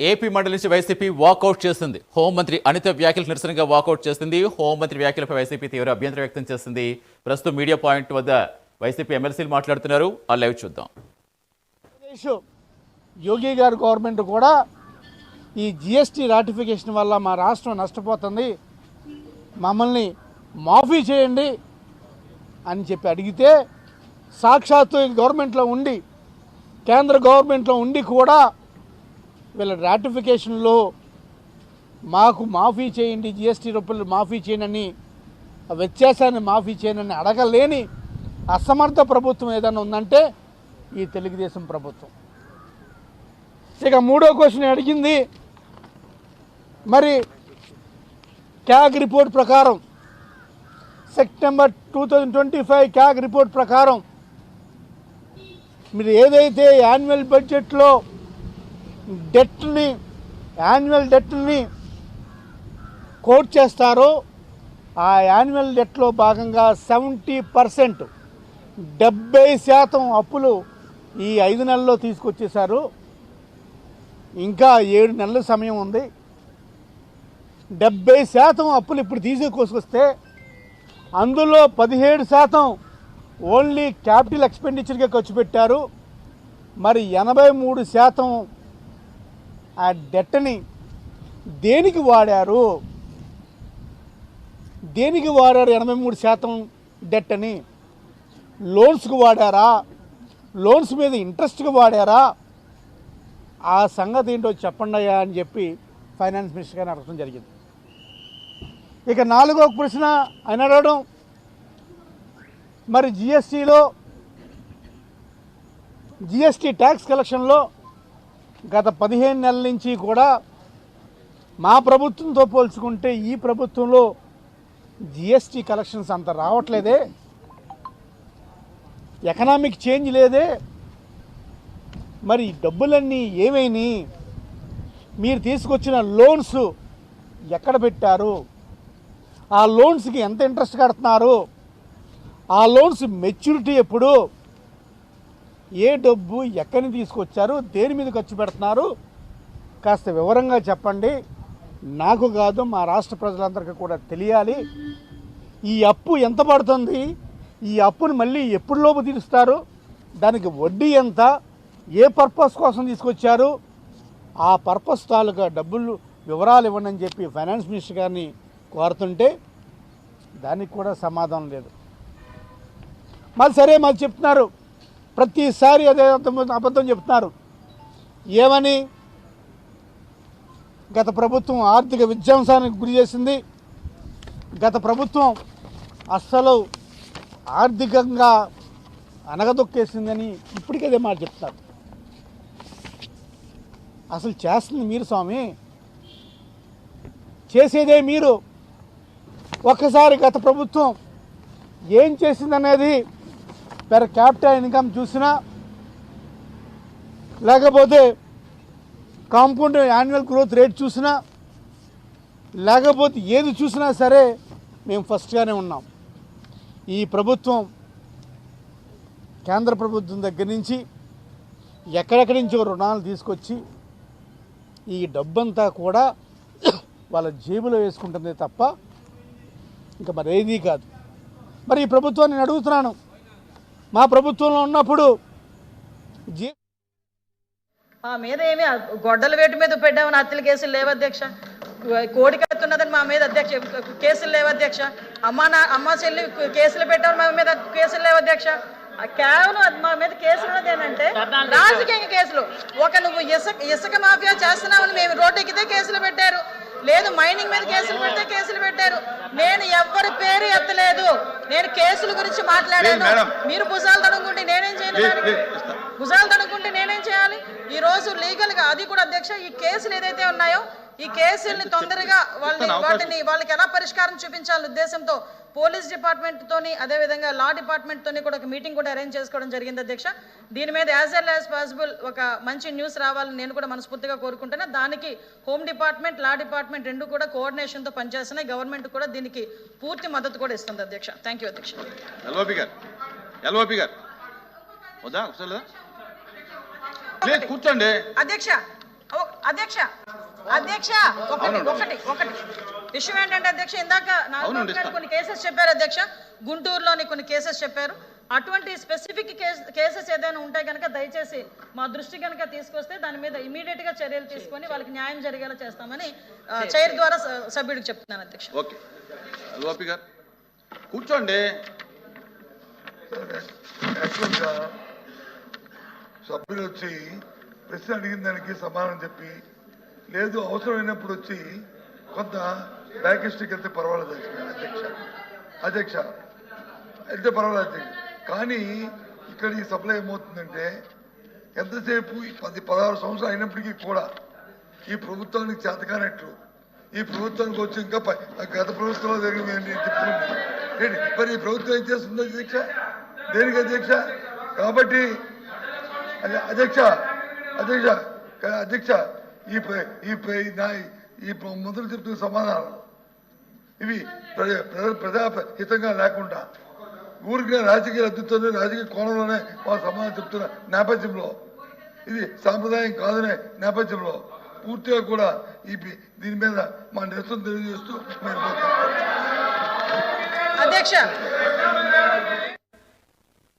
AP మండలి నుంచి YCP walkout చేసింది. హోంమంత్రి అనిత వ్యాఖ్యలకు నిరసనగా వాకౌట్ చేసింది. హోంమంత్రి వ్యాఖ్యలపై వైసీపీ తీవ్ర అభ్యంతరం వ్యక్తం చేసింది. ప్రస్తుతం మీడియా పాయింట్ వద్ద వైసీపీ ఎమ్మెల్సీలు మాట్లాడుతున్నారు. ఆ లైవ్ చూద్దాం. యోగి గారి గవర్నమెంట్ కూడా ఈ జిఎస్టీ రాటిఫికేషన్ వల్ల మా రాష్ట్రం నష్టపోతుంది, మమ్మల్ని మాఫీ చేయండి అని చెప్పి అడిగితే, సాక్షాత్తు గవర్నమెంట్లో ఉండి కేంద్ర గవర్నమెంట్లో ఉండి కూడా వీళ్ళ రాటిఫికేషన్లో మాకు మాఫీ చేయండి, జిఎస్టీ రూపాయలు మాఫీ చేయనని, వ్యత్యాసాన్ని మాఫీ చేయనని అడగలేని అసమర్థ ప్రభుత్వం ఏదైనా ఉందంటే ఈ తెలుగుదేశం ప్రభుత్వం. ఇక మూడో క్వశ్చన్ అడిగింది, మరి క్యాగ్ రిపోర్ట్ ప్రకారం సెప్టెంబర్ 2025 క్యాగ్ రిపోర్ట్ ప్రకారం మీరు ఏదైతే యాన్యువల్ బడ్జెట్లో యాన్యువల్ డెట్ని కోట్ చేస్తారో ఆ యాన్యువల్ డెట్లో భాగంగా 70% 70% అప్పులు ఈ 5 నెలల్లో తీసుకొచ్చేశారు. ఇంకా 7 నెలల సమయం ఉంది. 70% అప్పులు ఇప్పుడు తీసుకొస్తే అందులో 17% ఓన్లీ క్యాపిటల్ ఎక్స్పెండిచర్గా ఖర్చు పెట్టారు. మరి 83% ఆ డెట్ని దేనికి వాడారు? 83% డెట్ అని లోన్స్కి వాడారా? లోన్స్ మీద ఇంట్రెస్ట్కి వాడారా? ఆ సంగతి ఏంటో చెప్పండి అయ్యా అని చెప్పి ఫైనాన్స్ మినిస్టర్ గారిని అడగడం జరిగింది. ఇక నాలుగో ప్రశ్న ఆయన అడగడం, మరి జిఎస్టీ ట్యాక్స్ కలెక్షన్లో గత 15 నెలల నుంచి కూడా మా ప్రభుత్వంతో పోల్చుకుంటే ఈ ప్రభుత్వంలో జిఎస్టీ కలెక్షన్స్ అంత రావట్లేదే, ఎకనామిక్ చేంజ్ లేదే, మరి డబ్బులన్నీ ఏమైనాయి? మీరు తీసుకొచ్చిన లోన్స్ ఎక్కడ పెట్టారు? ఆ లోన్స్కి ఎంత ఇంట్రెస్ట్ కడుతున్నారు? ఆ లోన్స్ మెచ్యూరిటీ ఎప్పుడు? ఏ డబ్బు ఎక్కడి నుంచి తీసుకొచ్చారు? దేని మీద ఖర్చు పెడుతున్నారు? కాస్త వివరంగా చెప్పండి. నాకు కాదు, మా రాష్ట్ర ప్రజలందరికీ కూడా తెలియాలి. ఈ అప్పు ఎంత పడుతుంది? ఈ అప్పును మళ్ళీ ఎప్పుడులోపు తీరుస్తారు? దానికి వడ్డీ ఎంత? ఏ పర్పస్ కోసం తీసుకొచ్చారు? ఆ పర్పస్ తాలూకా డబ్బులు వివరాలు ఇవ్వండి అని చెప్పి ఫైనాన్స్ మినిస్టర్ గారిని కోరుతుంటే దానికి కూడా సమాధానం లేదు. మరి సరే, మాకు చెప్తున్నారు, ప్రతిసారి అదే అబద్ధం చెప్తున్నారు. ఏమని? గత ప్రభుత్వం ఆర్థిక విధ్వంసానికి గురి చేసింది, గత ప్రభుత్వం అస్సలు ఆర్థికంగా అనగదొక్కేసిందని ఇప్పటికదే మాట చెప్తున్నారు. అసలు చేస్తుంది మీరు స్వామి, చేసేదే మీరు. ఒక్కసారి గత ప్రభుత్వం ఏం చేసిందనేది పెర్ క్యాపిటల్ ఇన్కమ్ చూసినా, లేకపోతే కాంపౌండ్ యాన్యువల్ గ్రోత్ రేట్ చూసినా, లేకపోతే ఏది చూసినా సరే మేము ఫస్ట్గానే ఉన్నాం. ఈ ప్రభుత్వం కేంద్ర ప్రభుత్వం దగ్గర నుంచి ఎక్కడెక్కడి నుంచో రుణాలు తీసుకొచ్చి ఈ డబ్బంతా కూడా వాళ్ళ జేబులో వేసుకుంటుంది తప్ప ఇంకా మరేదీ కాదు. మరి ఈ ప్రభుత్వాన్ని నేను అడుగుతున్నాను, మా ప్రభుత్వంలో ఉన్నప్పుడు మా మీద ఏమి గొడ్డల వేటు మీద పెట్టామని హత్యల కేసులు లేవు అధ్యక్ష. కోడికత్తున్నదని మా మీద అధ్యక్ష కేసులు లేవు అధ్యక్ష. అమ్మ చెల్లి కేసులు పెట్టామని మా మీద కేసులు లేవు అధ్యక్ష. కేవలం మా మీద కేసులు ఉన్నదేనంటే రాజకీయ కేసులు. నువ్వు ఇసుక మాఫియా చేస్తున్నామని మేము రోడ్డు ఎక్కితే కేసులు పెట్టారు, లేదు మైనింగ్ మీద కేసులు పెడితే కేసులు పెట్టారు. నేను ఎవరి పేరు ఎత్తలేదు, నేను కేసుల గురించి మాట్లాడాను. మీరు భుజాలు తడుముకుంటే నేనేం చేయాలి? ఈ రోజు లీగల్ గా అది కూడా అధ్యక్ష, ఈ కేసులు ఏదైతే ఉన్నాయో ఈ కేసుల్ని తొందరగా వాళ్ళకి ఎలా పరిష్కారం చూపించాలనే ఉద్దేశంతో పోలీస్ డిపార్ట్మెంట్ తోని అదేవిధంగా లా డిపార్ట్మెంట్ తోని కూడా ఒక మీటింగ్ కూడా అరేంజ్ చేసుకోవడం జరిగింది అధ్యక్ష. దీని మీద యాజ్ ఎర్లీ యాజ్ పాసిబుల్ ఒక మంచి న్యూస్ రావాలని నేను కూడా మనస్ఫూర్తిగా కోరుకుంటున్నా. దానికి హోమ్ డిపార్ట్మెంట్, లా డిపార్ట్మెంట్ రెండు కూడా కోఆర్డినేషన్తో పనిచేస్తున్నాయి. గవర్నమెంట్ కూడా దీనికి పూర్తి మద్దతు కూడా ఇస్తుంది అధ్యక్ష. థ్యాంక్ యూ అధ్యక్ష. కూర్చోండి అధ్యక్ష. అధ్యక్ష అధ్యక్ష ఒకటి ఇష్యూ ఏంటంటే అధ్యక్ష ఇందాక నాగబాబు గారు కొన్ని కేసెస్ చెప్పారు అధ్యక్ష, గుంటూరులోని కొన్ని కేసెస్ చెప్పారు. అటువంటి స్పెసిఫిక్ కేసెస్ ఏదైనా ఉంటే కనుక దయచేసి మా దృష్టి కనుక తీసుకొస్తే దాని మీద ఇమీడియట్ గా చర్యలు తీసుకొని వాళ్ళకి న్యాయం జరిగేలా చేస్తామని చైర్ ద్వారా సభ్యుడికి చెప్తున్నాను అధ్యక్ష. ఓకే గోపి గారు కూర్చోండి. యాక్చువల్గా సభ్యులు వచ్చి ప్రశ్న అడిగిన దానికి సమాధానం చెప్పి, లేదు అవసరమైనప్పుడు వచ్చి కొంత బ్యాక్ హిస్టరీకి వెళ్తే పర్వాలేదు అధ్యక్ష వెళ్తే పర్వాలేదు అధ్యక్ష. కానీ ఇక్కడ ఈ సభలో ఏమవుతుందంటే ఎంతసేపు 10-16 సంవత్సరాలు అయినప్పటికీ కూడా ఈ ప్రభుత్వానికి చేతకానట్లు, ఈ ప్రభుత్వానికి వచ్చి ఇంకా గత ప్రభుత్వంలో జరిగిన చెప్పుకుంది మరి ఈ ప్రభుత్వం ఏం చేస్తుంది అధ్యక్ష, దేనికి అధ్యక్ష? కాబట్టి అధ్యక్ష ఈ మొదలు చెప్తున్న సమాధానం ఇవి ప్రజాహితంగా లేకుండా ఊరికి రాజకీయ అద్భుతంలో రాజకీయ కోణంలోనే వాళ్ళు సమాధానం చెప్తున్న నేపథ్యంలో, ఇది సాంప్రదాయం కాదనే నేపథ్యంలో పూర్తిగా కూడా దీని మీద మా నిరసన తెలియజేస్తూ మేము అధ్యక్ష